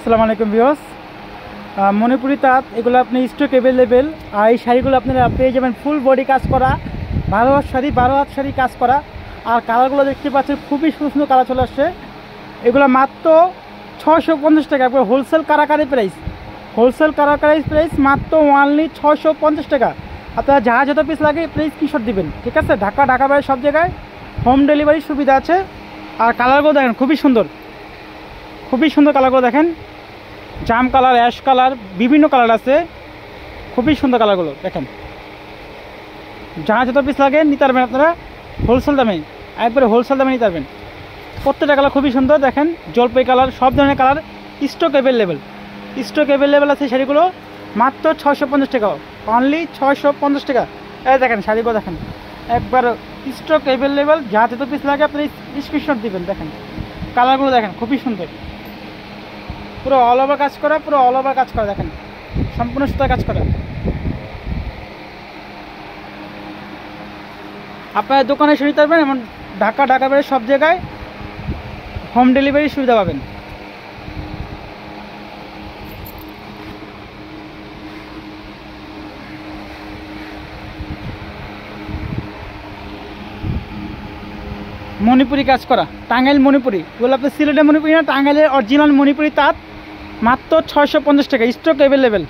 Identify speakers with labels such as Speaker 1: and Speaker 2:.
Speaker 1: আসসালামু আলাইকুম ভিউয়ার্স। মণিপুরি তাঁত এগুলো আপনি স্টক অ্যাভেলেবেল। আর এই শাড়িগুলো আপনারা পেয়ে যাবেন ফুল বডি কাজ করা, 12 হাত শাড়ি কাজ করা। আর কালারগুলো দেখতে পাচ্ছেন খুবই সুন্দর সুন্দর কালার চলে আসছে। এগুলো মাত্র 650 টাকা, একবার হোলসেল কারাকারি প্রাইস মাত্র অনলি 650 টাকা। আপনারা যাহা যত পিস লাগে প্রাইস স্ক্রিনশট দিবেন, ঠিক আছে। ঢাকা বাইরে সব জায়গায় হোম ডেলিভারির সুবিধা আছে। আর কালারগুলো দেখেন খুবই সুন্দর কালারগুলো দেখেন, জাম কালার, অ্যাশ কালার, বিভিন্ন কালার আছে, খুবই সুন্দর কালারগুলো দেখেন। যাহা যত পিস লাগে নিতে পারবেন আপনারা হোলসেল দামে, একবারে হোলসেল দামে নিতে পারবেন। প্রত্যেকটা কালার খুবই সুন্দর দেখেন, জলপাই কালার, সব ধরনের কালার স্টক অ্যাভেলেবেল আছে। শাড়িগুলো মাত্র 650 টাকা, অনলি 650 টাকা। এই দেখেন শাড়িগুলো দেখেন, একবার স্টক অ্যাভেলেবেল, যাহা যত পিস লাগে আপনি স্ক্রিনশট দিবেন। দেখেন কালারগুলো দেখেন খুবই সুন্দর, পুরো অল ওভার কাজ করা, দেখেন সম্পূর্ণ সুতার কাজ করা। আপনার দোকানে এসে নিতে পারবেন, এমন ঢাকা বাইরে সব জায়গায় হোম ডেলিভারি সুবিধা পাবেন। মণিপুরি কাজ করা, টাঙ্গাইল মণিপুরি, এগুলো আপনার সিলেটের মণিপুরি না, টাঙ্গাইলের অরিজিনাল মণিপুরি তাঁত মাত্র 650 টাকা, স্টক অ্যাভেলেবেল।